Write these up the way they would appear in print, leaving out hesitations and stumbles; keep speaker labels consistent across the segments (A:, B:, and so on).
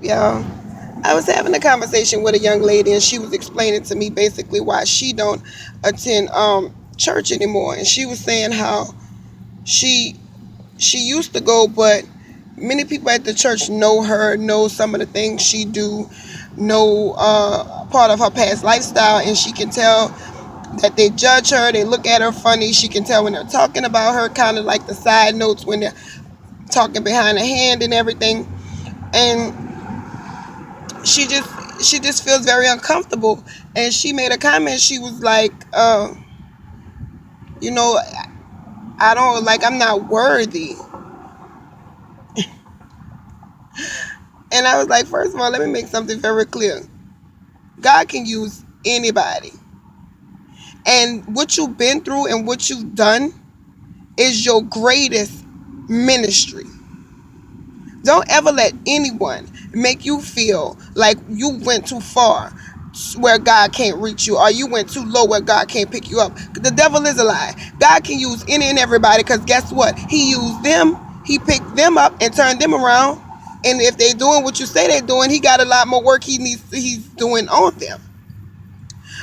A: Yeah, I was having a conversation with a young lady, and she was explaining to me basically why she don't attend church anymore. And she was saying how she she used to go, but many people at the church know her, know some of the things she do, know part of her past lifestyle, and she can tell that they judge her, they look at her funny. She can tell when they're talking about her, kind of like the side notes when they're talking behind her hand and everything. And she just she just feels very uncomfortable. And she made a comment. She was like, you know, I don't like, I'm not worthy. And I was like, first of all, let me make something very clear. God can use anybody. And what you've been through and what you've done is your greatest ministry. Don't ever let anyone make you feel like you went too far where God can't reach you, or you went too low where God can't pick you up. The devil is a lie. God can use any and everybody, because guess what? He used them. He picked them up and turned them around. And if they're doing what you say they're doing, he got a lot more work he's doing on them.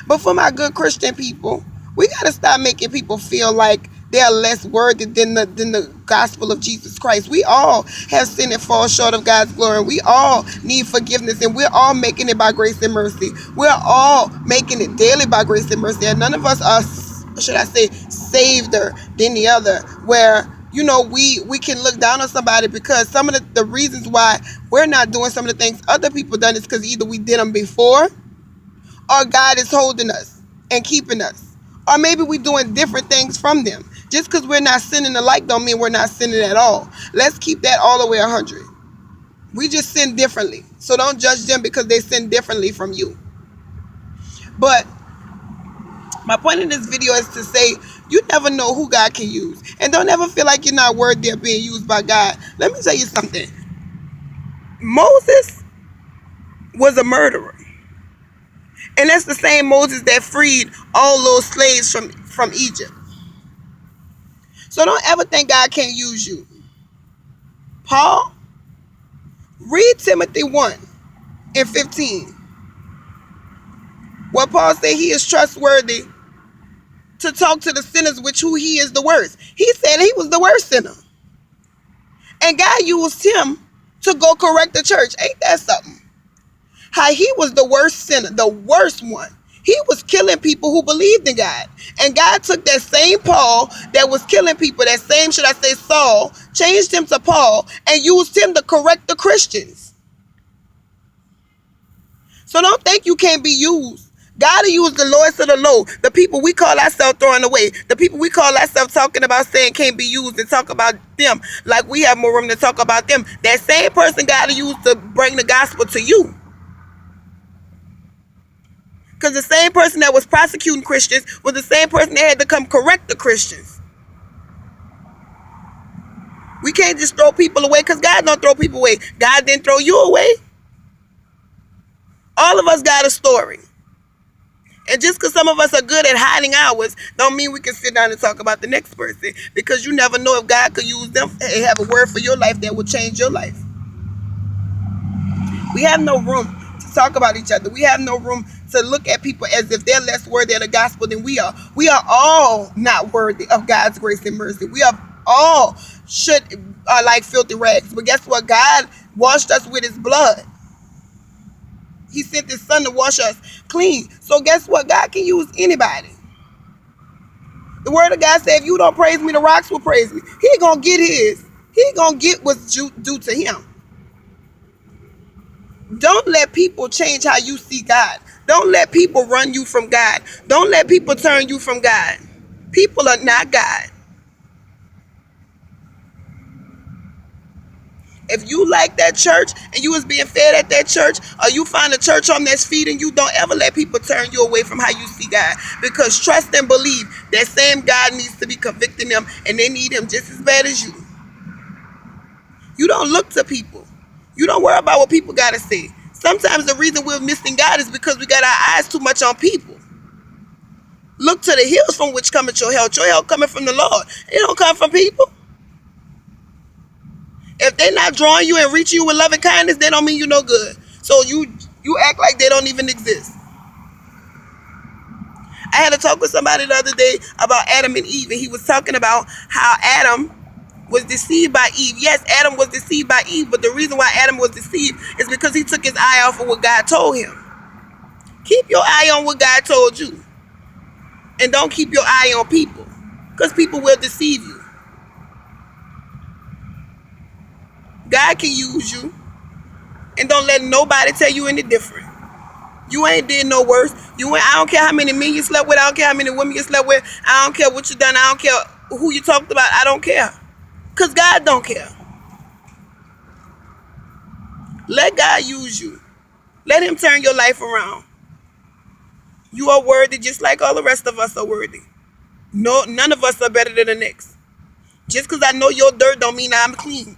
A: But for my good Christian people, we got to stop making people feel like they're less worthy than the gospel of Jesus Christ. We all have sinned and fall short of God's glory. We all need forgiveness, and we're all making it by grace and mercy. We're all making it daily by grace and mercy, and none of us are, should I say, saveder than the other. Where we can look down on somebody because some of the reasons why we're not doing some of the things other people done is because either we did them before, or God is holding us and keeping us. Or maybe we're doing different things from them. Just because we're not sinning alike don't mean we're not sinning at all. Let's keep that all the way 100. We just sin differently. So don't judge them because they sin differently from you. But my point in this video is to say, you never know who God can use. And don't ever feel like you're not worthy of being used by God. Let me tell you something. Moses was a murderer. And that's the same Moses that freed all those slaves from Egypt. So don't ever think God can't use you. Paul, read Timothy 1 and 15. What Paul said, he is trustworthy to talk to the sinners, which who he is the worst. He said he was the worst sinner. And God used him to go correct the church. Ain't that something? How he was the worst sinner, the worst one. He was killing people who believed in God. And God took that same Paul that was killing people, that same, should I say, Saul, changed him to Paul and used him to correct the Christians. So don't think you can't be used. God will use the lowest of the low, the people we call ourselves throwing away, the people we call ourselves talking about saying can't be used, and talk about them like we have more room to talk about them. That same person God will use to bring the gospel to you. Because the same person that was prosecuting Christians was the same person that had to come correct the Christians. We can't just throw people away, because God don't throw people away. God didn't throw you away. All of us got a story. And just because some of us are good at hiding ours, don't mean we can sit down and talk about the next person. Because you never know if God could use them and have a word for your life that will change your life. We have no room to talk about each other. We have no room to look at people as if they're less worthy of the gospel than we are. We are all not worthy of God's grace and mercy. We are all are like filthy rags. But guess what? God washed us with his blood. He sent his son to wash us clean. So guess what? God can use anybody. The word of God said, if you don't praise me, the rocks will praise me. He gonna get his. He gonna get what's due to him. Don't let people change how you see God. Don't let people run you from God. Don't let people turn you from God. People are not God. If you like that church and you was being fed at that church, or you find a church home that's feeding you, don't ever let people turn you away from how you see God. Because trust and believe that same God needs to be convicting them, and they need him just as bad as you. You don't look to people. You don't worry about what people got to say. Sometimes the reason we're missing God is because we got our eyes too much on people. Look to the hills from which cometh your help. Your help coming from the Lord. It don't come from people. If they're not drawing you and reaching you with love and kindness, they don't mean you no good. So you act like they don't even exist. I had a talk with somebody the other day about Adam and Eve, and he was talking about how Adam was deceived by Eve. Yes, Adam was deceived by Eve, but the reason why Adam was deceived is because he took his eye off of what God told him. Keep your eye on what God told you, and don't keep your eye on people, because people will deceive you. God can use you, and don't let nobody tell you any different. You ain't did no worse. I don't care how many men you slept with. I don't care how many women you slept with. I don't care what you done. I don't care who you talked about. I don't care. Because God don't care. Let God use you. Let him turn your life around. You are worthy just like all the rest of us are worthy. No, none of us are better than the next. Just because I know your dirt don't mean I'm clean.